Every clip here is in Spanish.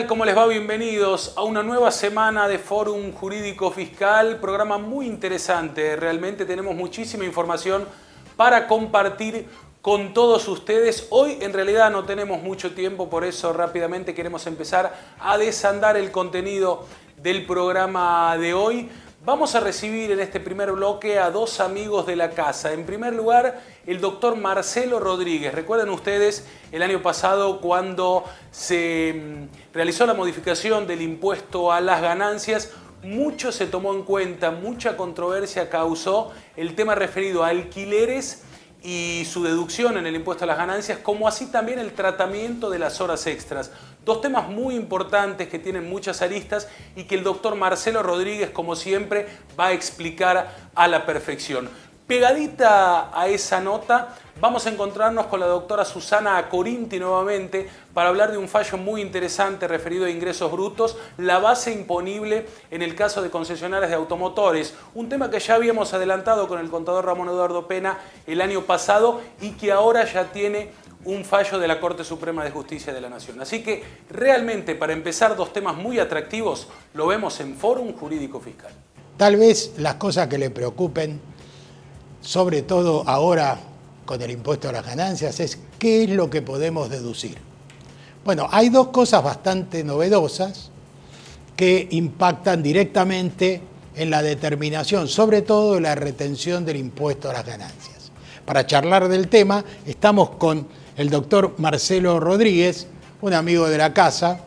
¿Cómo les va? Bienvenidos a una nueva semana de Fórum Jurídico Fiscal, programa muy interesante. Realmente tenemos muchísima información para compartir con todos ustedes. Hoy en realidad no tenemos mucho tiempo, por eso rápidamente queremos empezar a desandar el contenido del programa de hoy. Vamos a recibir en este primer bloque a dos amigos de la casa. En primer lugar, el doctor Marcelo Rodríguez. Recuerden ustedes el año pasado cuando se realizó la modificación del impuesto a las ganancias, mucho se tomó en cuenta, mucha controversia causó el tema referido a alquileres y su deducción en el impuesto a las ganancias, como así también el tratamiento de las horas extras. Dos temas muy importantes que tienen muchas aristas y que el doctor Marcelo Rodríguez, como siempre, va a explicar a la perfección. Pegadita a esa nota, vamos a encontrarnos con la doctora Susana Corinti nuevamente para hablar de un fallo muy interesante referido a ingresos brutos, la base imponible en el caso de concesionarias de automotores. Un tema que ya habíamos adelantado con el contador Ramón Eduardo Pena el año pasado y que ahora ya tiene un fallo de la Corte Suprema de Justicia de la Nación. Así que realmente, para empezar, dos temas muy atractivos, lo vemos en Fórum Jurídico Fiscal. Tal vez las cosas que le preocupen, sobre todo ahora con el impuesto a las ganancias, es qué es lo que podemos deducir. Bueno, hay dos cosas bastante novedosas que impactan directamente en la determinación, sobre todo la retención del impuesto a las ganancias. Para charlar del tema, estamos con el doctor Marcelo Rodríguez, un amigo de la casa.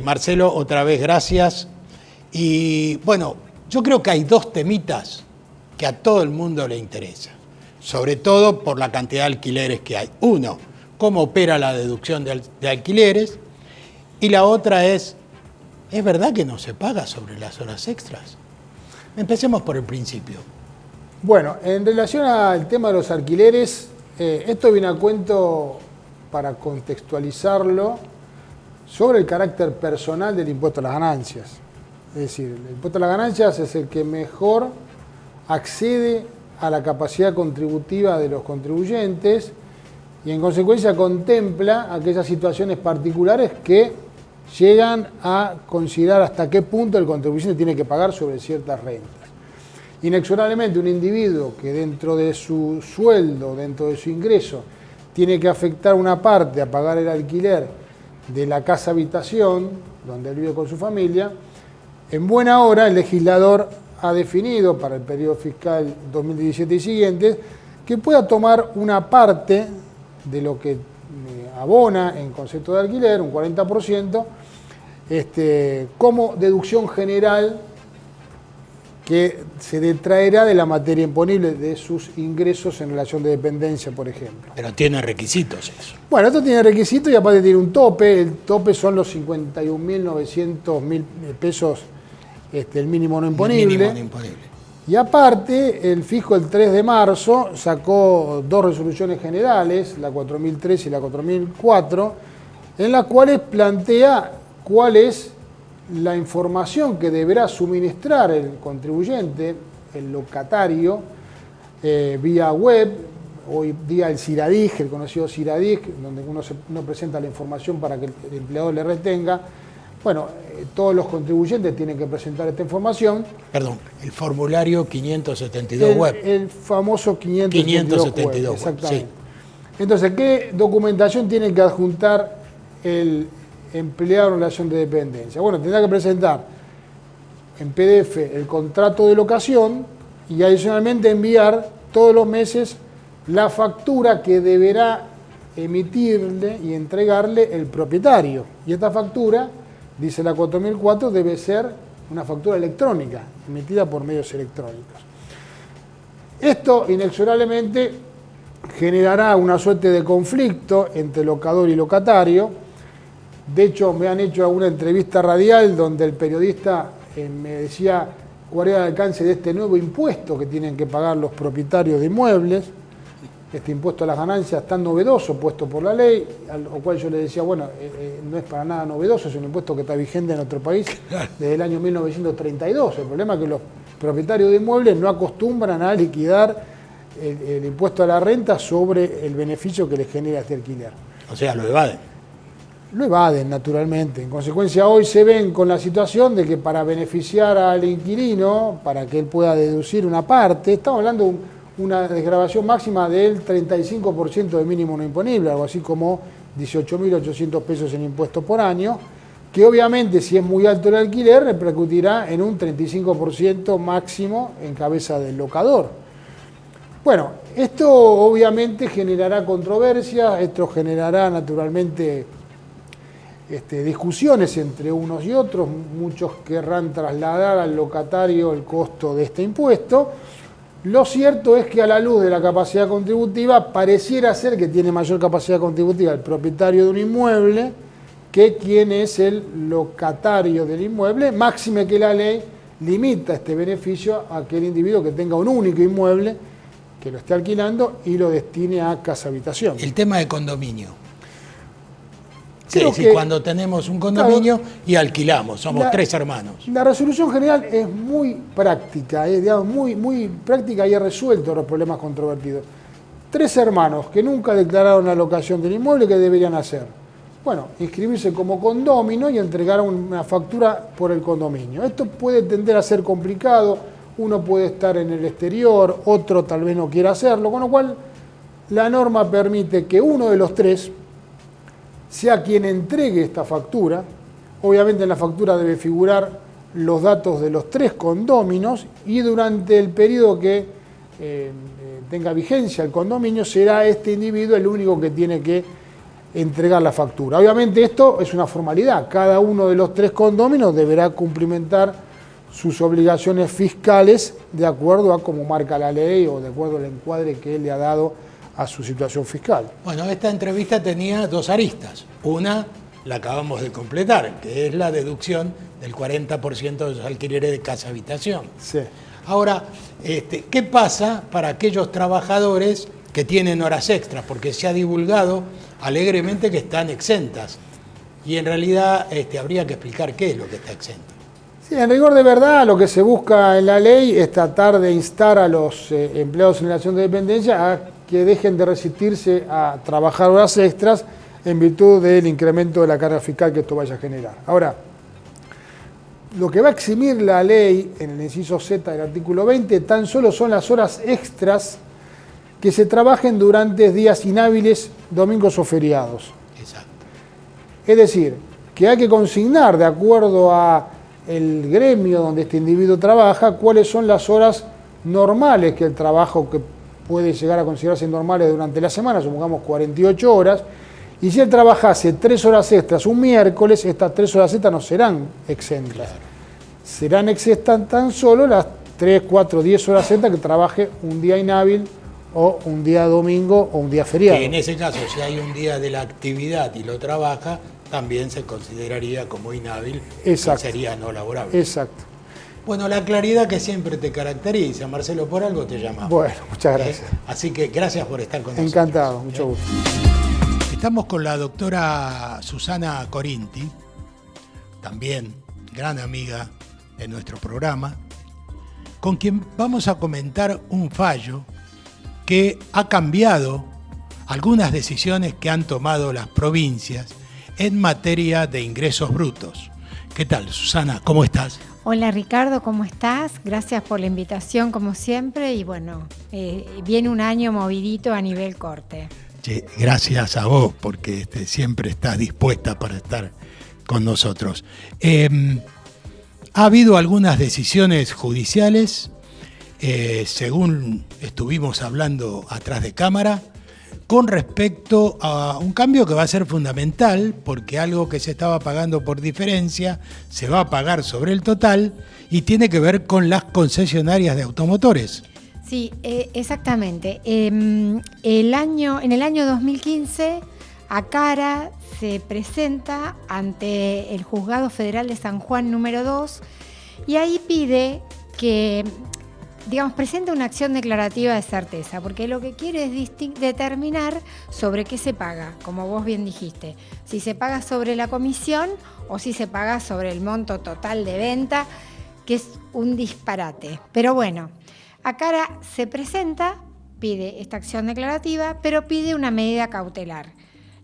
Marcelo, otra vez gracias. Y bueno, yo creo que hay dos temitas que a todo el mundo le interesa, sobre todo por la cantidad de alquileres que hay. Uno, cómo opera la deducción de alquileres, y la otra ¿es verdad que no se paga sobre las horas extras? Empecemos por el principio. Bueno, en relación al tema de los alquileres, esto viene a cuento para contextualizarlo sobre el carácter personal del impuesto a las ganancias. Es decir, el impuesto a las ganancias es el que mejor accede a la capacidad contributiva de los contribuyentes y en consecuencia contempla aquellas situaciones particulares que llegan a considerar hasta qué punto el contribuyente tiene que pagar sobre ciertas rentas. Inexorablemente un individuo que dentro de su sueldo, dentro de su ingreso, tiene que afectar una parte a pagar el alquiler de la casa habitación donde él vive con su familia, en buena hora el legislador ha definido para el periodo fiscal 2017 y siguientes que pueda tomar una parte de lo que abona en concepto de alquiler, un 40%, como deducción general que se detraerá de la materia imponible de sus ingresos en relación de dependencia, por ejemplo. Pero tiene requisitos eso. Bueno, esto tiene requisitos y aparte tiene un tope. El tope son los 51.900 pesos, el mínimo no imponible. El mínimo no imponible. Y aparte, el fisco el 3 de marzo sacó dos resoluciones generales, la 4003 y la 4004, en las cuales plantea cuál es la información que deberá suministrar el contribuyente, el locatario, vía web, hoy día el CIRADIG, el conocido CIRADIG, donde uno presenta la información para que el empleador le retenga. Bueno, todos los contribuyentes tienen que presentar esta información. Perdón, el formulario 572 web. El famoso 572 web, exactamente. Sí. Entonces, ¿qué documentación tiene que adjuntar el empleado en relación de dependencia? Bueno, tendrá que presentar en PDF el contrato de locación y adicionalmente enviar todos los meses la factura que deberá emitirle y entregarle el propietario. Y esta factura, dice la 4004, debe ser una factura electrónica, emitida por medios electrónicos. Esto inexorablemente generará una suerte de conflicto entre locador y locatario. De hecho, me han hecho alguna entrevista radial donde el periodista me decía cuál era el alcance de este nuevo impuesto que tienen que pagar los propietarios de inmuebles. Este impuesto a las ganancias tan novedoso puesto por la ley, al cual yo le decía, bueno, no es para nada novedoso, es un impuesto que está vigente en nuestro país desde el año 1932. El problema es que los propietarios de inmuebles no acostumbran a liquidar el impuesto a la renta sobre el beneficio que les genera este alquiler. O sea, lo evaden. Lo evaden, naturalmente. En consecuencia, hoy se ven con la situación de que para beneficiar al inquilino, para que él pueda deducir una parte, estamos hablando de una desgravación máxima del 35% de mínimo no imponible, algo así como 18.800 pesos en impuestos por año, que obviamente si es muy alto el alquiler repercutirá en un 35% máximo en cabeza del locador. Bueno, esto obviamente generará controversia, esto generará naturalmente discusiones entre unos y otros, muchos querrán trasladar al locatario el costo de este impuesto. Lo cierto es que a la luz de la capacidad contributiva, pareciera ser que tiene mayor capacidad contributiva el propietario de un inmueble que quien es el locatario del inmueble, máxime que la ley limita este beneficio a aquel individuo que tenga un único inmueble, que lo esté alquilando y lo destine a casa-habitación. El tema de condominio. Creo Sí, que, cuando tenemos un condominio y alquilamos, somos 3 hermanos. La resolución general es muy práctica, digamos, muy práctica y ha resuelto los problemas controvertidos. 3 hermanos que nunca declararon la locación del inmueble, ¿qué deberían hacer? Bueno, inscribirse como condómino y entregar una factura por el condominio. Esto puede tender a ser complicado, uno puede estar en el exterior, otro tal vez no quiera hacerlo, con lo cual la norma permite que uno de los 3 sea quien entregue esta factura. Obviamente en la factura debe figurar los datos de los 3 condóminos y durante el periodo que tenga vigencia el condominio será este individuo el único que tiene que entregar la factura. Obviamente esto es una formalidad, cada uno de los 3 condóminos deberá cumplimentar sus obligaciones fiscales de acuerdo a cómo marca la ley o de acuerdo al encuadre que él le ha dado a su situación fiscal. Bueno, esta entrevista tenía 2 aristas. Una la acabamos de completar, que es la deducción del 40% de los alquileres de casa-habitación. Sí. Ahora, ¿qué pasa para aquellos trabajadores que tienen horas extras? Porque se ha divulgado alegremente que están exentas. Y en realidad habría que explicar qué es lo que está exento. Sí, en rigor de verdad, lo que se busca en la ley es tratar de instar a los empleados en relación de dependencia a que dejen de resistirse a trabajar horas extras en virtud del incremento de la carga fiscal que esto vaya a generar. Ahora, lo que va a eximir la ley en el inciso Z del artículo 20 tan solo son las horas extras que se trabajen durante días inhábiles, domingos o feriados. Exacto. Es decir, que hay que consignar de acuerdo a el gremio donde este individuo trabaja cuáles son las horas normales que el trabajo que puede llegar a considerarse normales durante la semana, supongamos 48 horas, y si él trabajase 3 horas extras un miércoles, estas 3 horas extras no serán exentas. Claro. Serán exentas tan solo las 3, 4, 10 horas extras que trabaje un día inhábil o un día domingo o un día feriado. Que en ese caso, si hay un día de la actividad y lo trabaja, también se consideraría como inhábil. Exacto. Y sería no laborable. Exacto. Bueno, la claridad que siempre te caracteriza, Marcelo, por algo te llamamos. Bueno, muchas gracias. Así que gracias por estar con nosotros. Encantado, mucho gusto. Estamos con la doctora Susana Corinti, también gran amiga de nuestro programa, con quien vamos a comentar un fallo que ha cambiado algunas decisiones que han tomado las provincias en materia de ingresos brutos. ¿Qué tal, Susana? ¿Cómo estás? Hola Ricardo, ¿cómo estás? Gracias por la invitación como siempre y bueno, viene un año movidito a nivel corte. Gracias a vos porque siempre estás dispuesta para estar con nosotros. Ha habido algunas decisiones judiciales, según estuvimos hablando atrás de cámara, con respecto a un cambio que va a ser fundamental, porque algo que se estaba pagando por diferencia se va a pagar sobre el total y tiene que ver con las concesionarias de automotores. Sí, exactamente. En el año 2015, Acara se presenta ante el Juzgado Federal de San Juan número 2 y ahí pide que, digamos, presenta una acción declarativa de certeza, porque lo que quiere es determinar sobre qué se paga, como vos bien dijiste, si se paga sobre la comisión o si se paga sobre el monto total de venta, que es un disparate. Pero bueno, Acara se presenta, pide esta acción declarativa, pero pide una medida cautelar.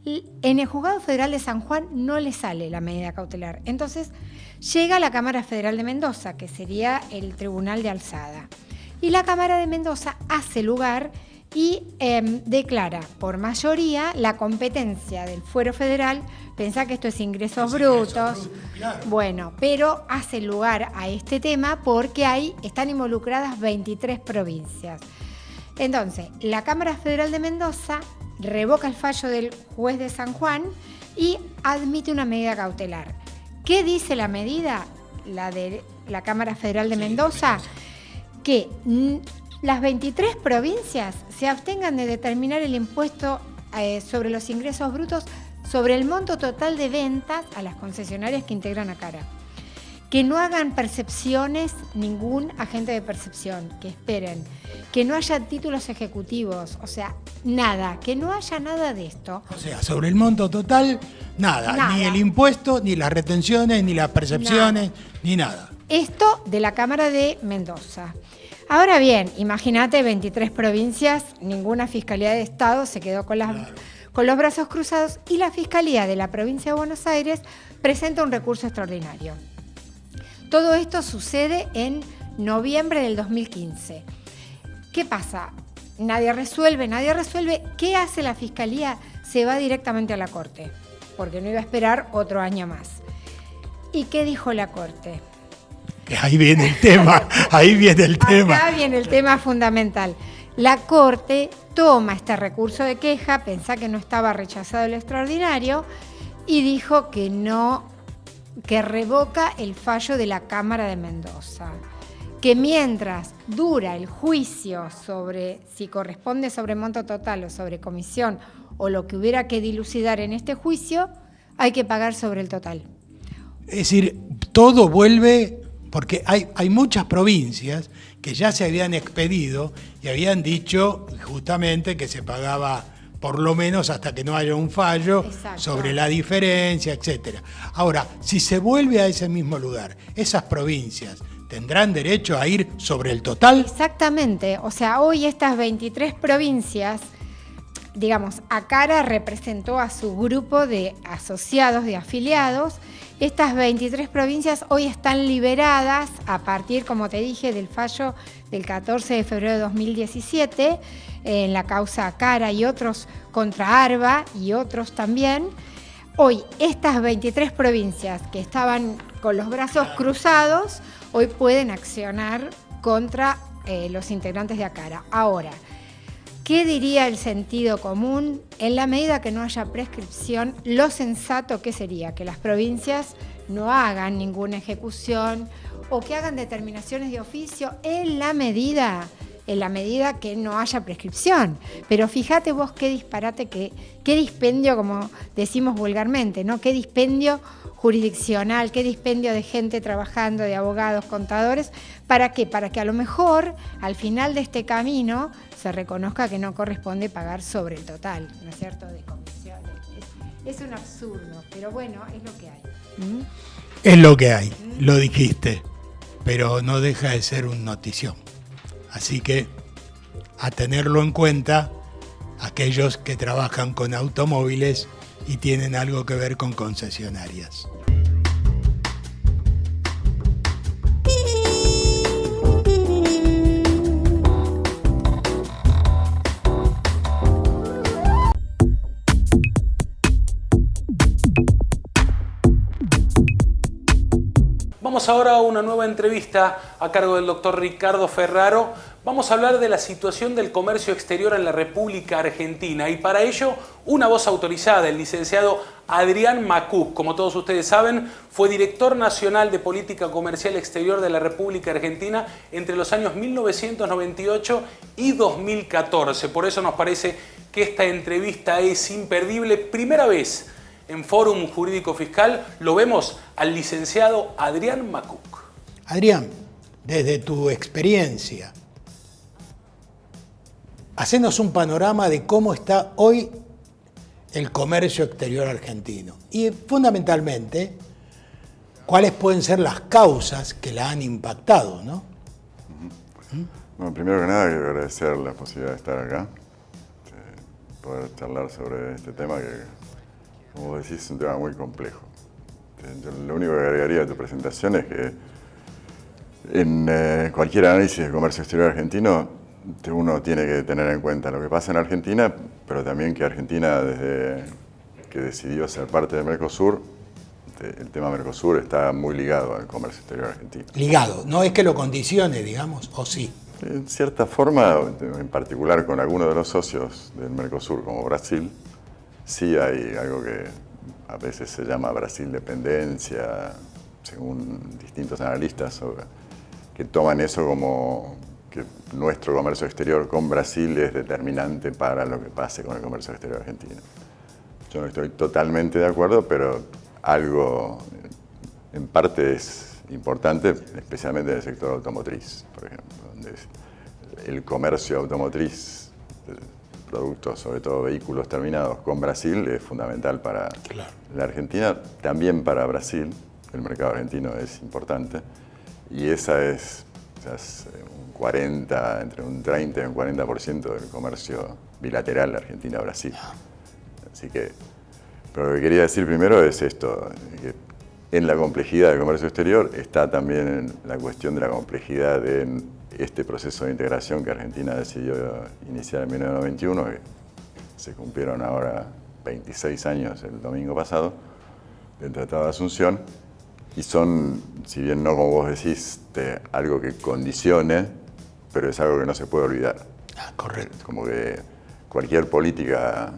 En el Juzgado Federal de San Juan no le sale la medida cautelar. Entonces llega a la Cámara Federal de Mendoza, que sería el Tribunal de Alzada. Y la Cámara de Mendoza hace lugar y declara por mayoría la competencia del fuero federal. Pensá que esto es ingresos brutos. Claro. Bueno, pero hace lugar a este tema porque están involucradas 23 provincias. Entonces, la Cámara Federal de Mendoza revoca el fallo del juez de San Juan y admite una medida cautelar. ¿Qué dice la medida? La de la Cámara Federal de Mendoza, que las 23 provincias se abstengan de determinar el impuesto sobre los ingresos brutos sobre el monto total de ventas a las concesionarias que integran Acara. Que no hagan percepciones ningún agente de percepción, que esperen, que no haya títulos ejecutivos, o sea, nada, que no haya nada de esto. O sea, sobre el monto total, nada. Ni el impuesto, ni las retenciones, ni las percepciones, ni nada. Esto de la Cámara de Mendoza. Ahora bien, imagínate 23 provincias, ninguna Fiscalía de Estado se quedó con los brazos cruzados y la Fiscalía de la Provincia de Buenos Aires presenta un recurso extraordinario. Todo esto sucede en noviembre del 2015. ¿Qué pasa? Nadie resuelve. ¿Qué hace la Fiscalía? Se va directamente a la Corte, porque no iba a esperar otro año más. ¿Y qué dijo la Corte? Que ahí viene el tema, Acá viene el tema fundamental. La Corte toma este recurso de queja, pensá que no estaba rechazado el extraordinario, y dijo que no, que revoca el fallo de la Cámara de Mendoza. Que mientras dura el juicio sobre si corresponde sobre monto total o sobre comisión o lo que hubiera que dilucidar en este juicio, hay que pagar sobre el total. Es decir, todo vuelve, porque hay muchas provincias que ya se habían expedido y habían dicho justamente que se pagaba por lo menos hasta que no haya un fallo. Exacto. Sobre la diferencia, etcétera. Ahora, si se vuelve a ese mismo lugar, esas provincias ¿tendrán derecho a ir sobre el total? Exactamente. O sea, hoy estas 23 provincias, digamos, Acara representó a su grupo de asociados, de afiliados. Estas 23 provincias hoy están liberadas a partir, como te dije, del fallo del 14 de febrero de 2017 en la causa Acara y otros contra Arba y otros también. Hoy estas 23 provincias que estaban con los brazos cruzados, hoy pueden accionar contra los integrantes de Acara. Ahora, ¿qué diría el sentido común? En la medida que no haya prescripción, lo sensato que sería que las provincias no hagan ninguna ejecución o que hagan determinaciones de oficio en la medida que no haya prescripción. Pero fíjate vos qué disparate, qué dispendio, como decimos vulgarmente, ¿no? Qué dispendio jurisdiccional, qué dispendio de gente trabajando, de abogados, contadores. ¿Para qué? Para que a lo mejor al final de este camino se reconozca que no corresponde pagar sobre el total, ¿no es cierto?, de comisiones. Es un absurdo, pero bueno, es lo que hay. Es lo que hay, lo dijiste, pero no deja de ser un notición. Así que a tenerlo en cuenta aquellos que trabajan con automóviles y tienen algo que ver con concesionarias. Vamos ahora a una nueva entrevista a cargo del doctor Ricardo Ferraro. Vamos a hablar de la situación del comercio exterior en la República Argentina y para ello una voz autorizada, el licenciado Adrián Macuc. Como todos ustedes saben, fue director nacional de Política Comercial Exterior de la República Argentina entre los años 1998 y 2014. Por eso nos parece que esta entrevista es imperdible. Primera vez en Fórum Jurídico Fiscal lo vemos al licenciado Adrián Macuc. Adrián, desde tu experiencia, hacenos un panorama de cómo está hoy el comercio exterior argentino y fundamentalmente cuáles pueden ser las causas que la han impactado, ¿no? Bueno, primero que nada quiero agradecer la posibilidad de estar acá, poder charlar sobre este tema que, como vos decís, es un tema muy complejo. Yo lo único que agregaría a tu presentación es que en cualquier análisis de comercio exterior argentino uno tiene que tener en cuenta lo que pasa en Argentina, pero también que Argentina, desde que decidió ser parte de Mercosur, el tema Mercosur está muy ligado al comercio exterior argentino. Ligado, no es que lo condicione, digamos, o sí. En cierta forma, en particular con algunos de los socios del Mercosur, como Brasil, sí hay algo que a veces se llama Brasil dependencia, según distintos analistas, que toman eso como que nuestro comercio exterior con Brasil es determinante para lo que pase con el comercio exterior argentino. Yo no estoy totalmente de acuerdo, pero algo en parte es importante, especialmente en el sector automotriz, por ejemplo, donde el comercio automotriz, productos, sobre todo vehículos terminados con Brasil, es fundamental para la Argentina, también para Brasil. El mercado argentino es importante y esa es quizás entre un 30 y un 40% del comercio bilateral Argentina-Brasil. Así que, pero lo que quería decir primero es esto, que en la complejidad del comercio exterior está también la cuestión de la complejidad de este proceso de integración que Argentina decidió iniciar en 1991, que se cumplieron ahora 26 años el domingo pasado, del Tratado de Asunción, y son, si bien no como vos decís, algo que condicione, pero es algo que no se puede olvidar. Correcto. Como que cualquier política,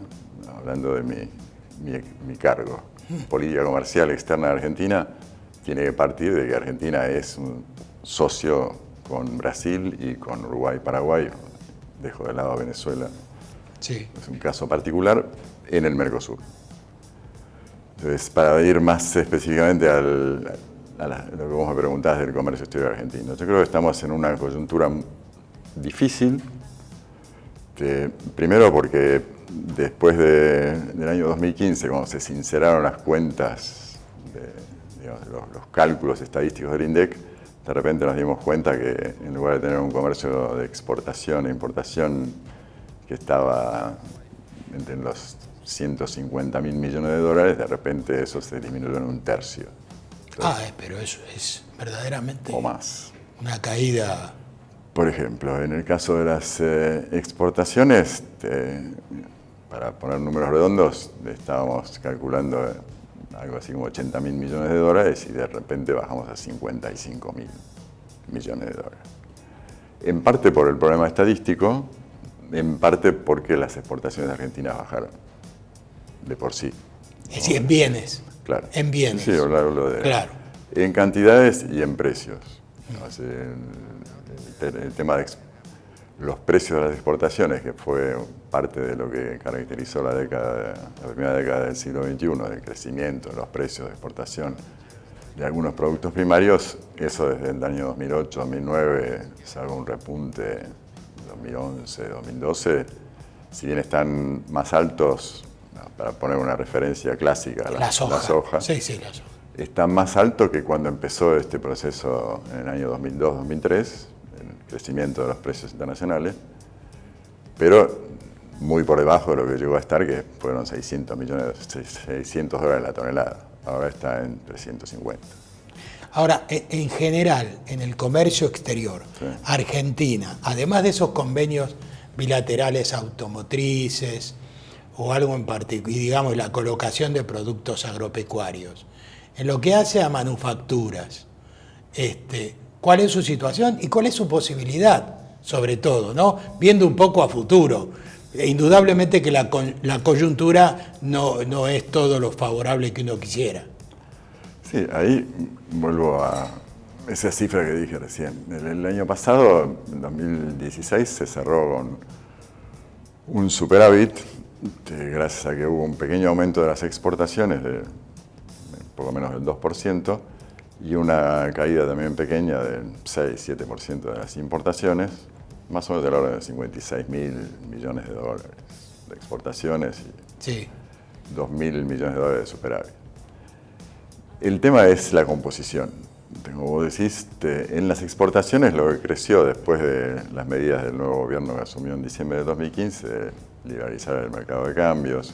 hablando de mi cargo, política comercial externa de Argentina, tiene que partir de que Argentina es un socio con Brasil y con Uruguay y Paraguay, dejo de lado a Venezuela, sí. Es un caso particular, en el Mercosur. Entonces, para ir más específicamente a lo que vos me preguntás del comercio exterior argentino, yo creo que estamos en una coyuntura difícil, primero porque después del año 2015, cuando se sinceraron las cuentas, los cálculos estadísticos del INDEC, de repente nos dimos cuenta que en lugar de tener un comercio de exportación e importación que estaba entre los 150.000 millones de dólares, de repente eso se disminuyó en un tercio. Entonces, pero eso es verdaderamente o más. Una caída. Por ejemplo, en el caso de las exportaciones, para poner números redondos, estábamos calculando algo así como 80.000 millones de dólares y de repente bajamos a 55.000 millones de dólares. En parte por el problema estadístico, en parte porque las exportaciones argentinas bajaron de por sí. Es decir, en bienes. Claro. En bienes. Sí, hablo de... Claro. En cantidades y en precios. El tema de los precios de las exportaciones, que fue parte de lo que caracterizó la primera década del siglo XXI, el crecimiento de los precios de exportación de algunos productos primarios, eso desde el año 2008, 2009, salvo un repunte 2011, 2012, si bien están más altos, para poner una referencia clásica, las hojas, sí, las hojas, están más altos que cuando empezó este proceso en el año 2002-2003, el crecimiento de los precios internacionales, pero muy por debajo de lo que llegó a estar, que fueron 600 dólares la tonelada. Ahora está en 350. Ahora, en general, en el comercio exterior, sí, Argentina, además de esos convenios bilaterales automotrices o algo en particular, y digamos la colocación de productos agropecuarios, en lo que hace a manufacturas, ¿cuál es su situación y cuál es su posibilidad, sobre todo, ¿no? Viendo un poco a futuro? Indudablemente que la coyuntura no es todo lo favorable que uno quisiera. Sí, ahí vuelvo a esa cifra que dije recién. El año pasado, en 2016, se cerró con un superávit, gracias a que hubo un pequeño aumento de las exportaciones, de poco menos del 2%, y una caída también pequeña del 6-7% de las importaciones, más o menos del orden de 56.000 millones de dólares de exportaciones y Sí. 2.000 millones de dólares de superávit. El tema es la composición. Como vos decís, en las exportaciones lo que creció después de las medidas del nuevo gobierno que asumió en diciembre de 2015, de liberalizar el mercado de cambios,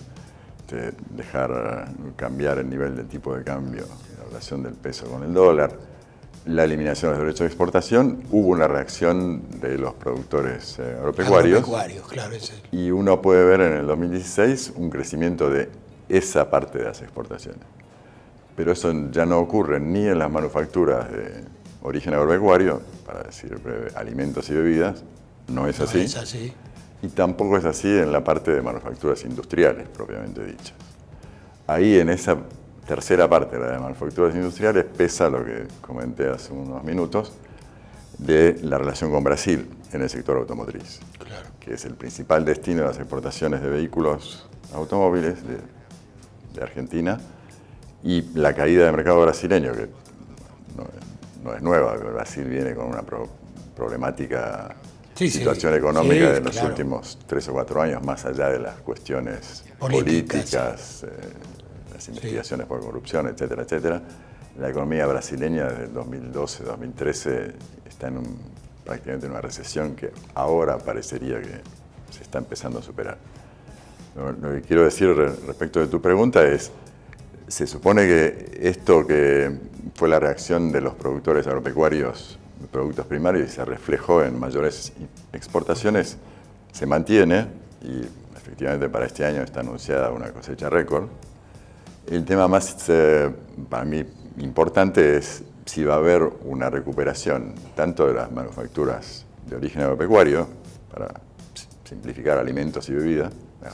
de dejar cambiar el nivel del tipo de cambio, la relación del peso con el dólar, la eliminación de los derechos de exportación, hubo una reacción de los productores agropecuarios. Agropecuarios, claro. Y uno puede ver en el 2016 un crecimiento de esa parte de las exportaciones. Pero eso ya no ocurre ni en las manufacturas de origen agropecuario, para decir breve, alimentos y bebidas, no es así. No es así. Y tampoco es así en la parte de manufacturas industriales, propiamente dichas. Ahí en esa tercera parte, la de manufacturas industriales, pesa lo que comenté hace unos minutos de la relación con Brasil en el sector automotriz, Claro. que es el principal destino de las exportaciones de vehículos automóviles de Argentina, y la caída del mercado brasileño, que no es nueva, Brasil viene con una problemática situación económica de los últimos 3 o 4 años, más allá de las cuestiones políticas, las investigaciones por corrupción, etcétera, etcétera. La economía brasileña desde el 2012-2013 está prácticamente en una recesión que ahora parecería que se está empezando a superar. Lo que quiero decir respecto de tu pregunta es, se supone que esto que fue la reacción de los productores agropecuarios de productos primarios y se reflejó en mayores exportaciones, se mantiene y efectivamente para este año está anunciada una cosecha récord. El tema más, para mí, importante es si va a haber una recuperación tanto de las manufacturas de origen agropecuario, para simplificar alimentos y bebidas,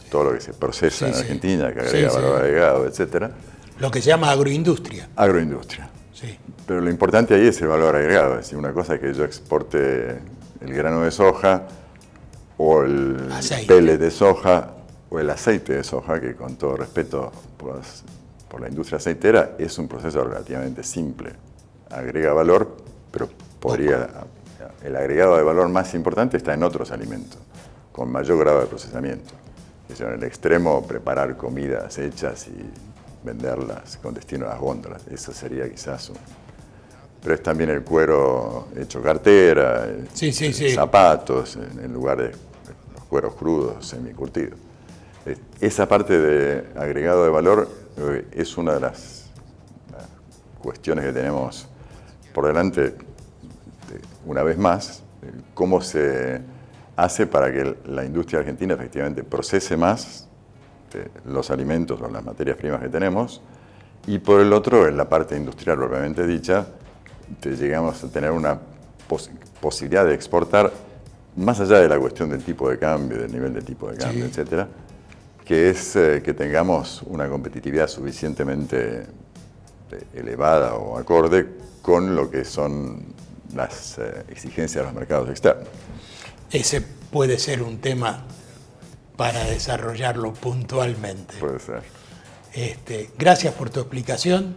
todo lo que se procesa en Argentina, que agrega valor agregado, etcétera. Lo que se llama agroindustria. Agroindustria. Sí. Pero lo importante ahí es el valor agregado. Es decir, una cosa es que yo exporte el grano de soja o el pellet de soja o el aceite de soja, que con todo respeto por la industria aceitera es un proceso relativamente simple. Agrega valor, pero el agregado de valor más importante está en otros alimentos, con mayor grado de procesamiento. Es decir, en el extremo, preparar comidas hechas y venderlas con destino a las góndolas. Eso sería quizás Pero es también el cuero hecho cartera, zapatos, en lugar de los cueros crudos, semicurtidos. Esa parte de agregado de valor es una de las cuestiones que tenemos por delante, una vez más, cómo se hace para que la industria argentina efectivamente procese más los alimentos o las materias primas que tenemos, y por el otro, en la parte industrial propiamente dicha, llegamos a tener una posibilidad de exportar, más allá de la cuestión del tipo de cambio, del nivel de tipo de cambio, etcétera, que es que tengamos una competitividad suficientemente elevada o acorde con lo que son las exigencias de los mercados externos. Ese puede ser un tema para desarrollarlo puntualmente. Puede ser. Gracias por tu explicación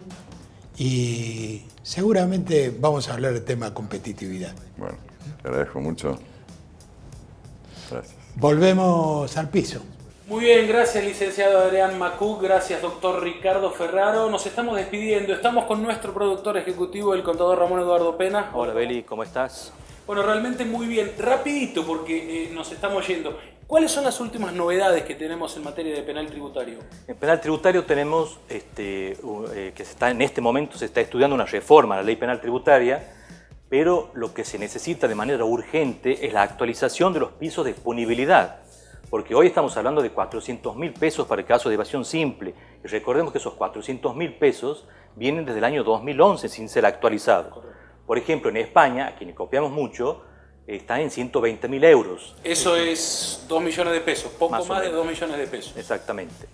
y seguramente vamos a hablar del tema competitividad. Bueno, te agradezco mucho. Gracias. Volvemos al piso. Muy bien, gracias licenciado Adrián Macuc, gracias doctor Ricardo Ferraro. Nos estamos despidiendo, estamos con nuestro productor ejecutivo, el contador Ramón Eduardo Pena. Hola Beli, ¿cómo estás? Bueno, realmente muy bien. Rapidito, porque nos estamos yendo. ¿Cuáles son las últimas novedades que tenemos en materia de penal tributario? En penal tributario tenemos que en este momento se está estudiando una reforma a la ley penal tributaria, pero lo que se necesita de manera urgente es la actualización de los pisos de punibilidad. Porque hoy estamos hablando de 400.000 pesos para el caso de evasión simple. Y recordemos que esos 400.000 pesos vienen desde el año 2011 sin ser actualizados. Por ejemplo, en España, a quienes copiamos mucho, está en 120.000 euros. Eso es 2 millones de pesos, poco más de 2 millones de pesos. Exactamente.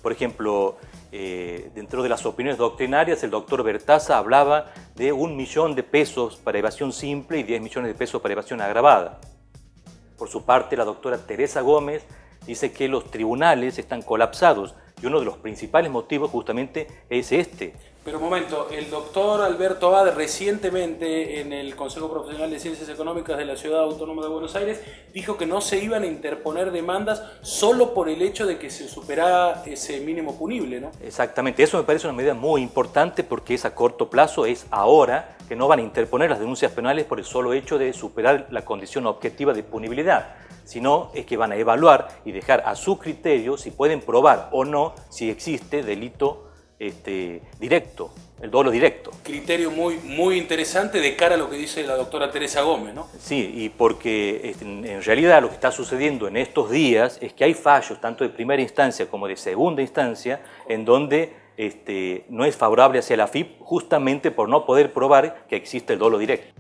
Por ejemplo, dentro de las opiniones doctrinarias, el doctor Bertaza hablaba de 1 millón de pesos para evasión simple y 10 millones de pesos para evasión agravada. Por su parte, la doctora Teresa Gómez dice que los tribunales están colapsados. Y uno de los principales motivos justamente es este. Pero un momento, el doctor Alberto Abad recientemente en el Consejo Profesional de Ciencias Económicas de la Ciudad Autónoma de Buenos Aires dijo que no se iban a interponer demandas solo por el hecho de que se superara ese mínimo punible, ¿no? Exactamente, eso me parece una medida muy importante porque es a corto plazo, es ahora que no van a interponer las denuncias penales por el solo hecho de superar la condición objetiva de punibilidad, sino es que van a evaluar y dejar a su criterio si pueden probar o no si existe delito directo, el dolo directo. Criterio muy interesante de cara a lo que dice la doctora Teresa Gómez, ¿no? Sí, y porque en realidad lo que está sucediendo en estos días es que hay fallos tanto de primera instancia como de segunda instancia en donde no es favorable hacia la AFIP justamente por no poder probar que existe el dolo directo.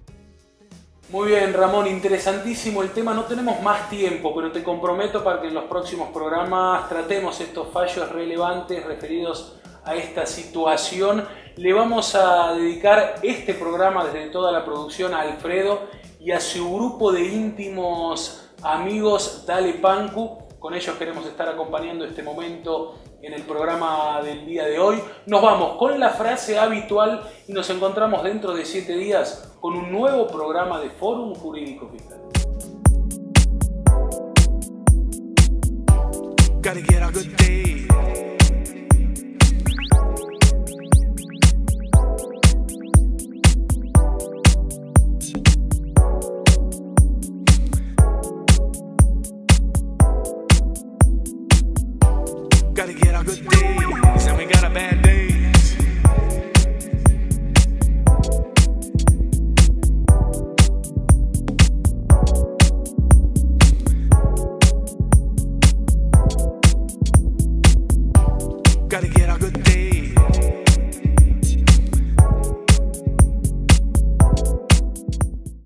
Muy bien, Ramón, interesantísimo el tema. No tenemos más tiempo, pero te comprometo para que en los próximos programas tratemos estos fallos relevantes referidos a esta situación. Le vamos a dedicar este programa desde toda la producción a Alfredo y a su grupo de íntimos amigos Dale Pancu. Con ellos queremos estar acompañando este momento en el programa del día de hoy. Nos vamos con la frase habitual y nos encontramos dentro de 7 días con un nuevo programa de Fórum Jurídico Fiscal. Gotta get a good day.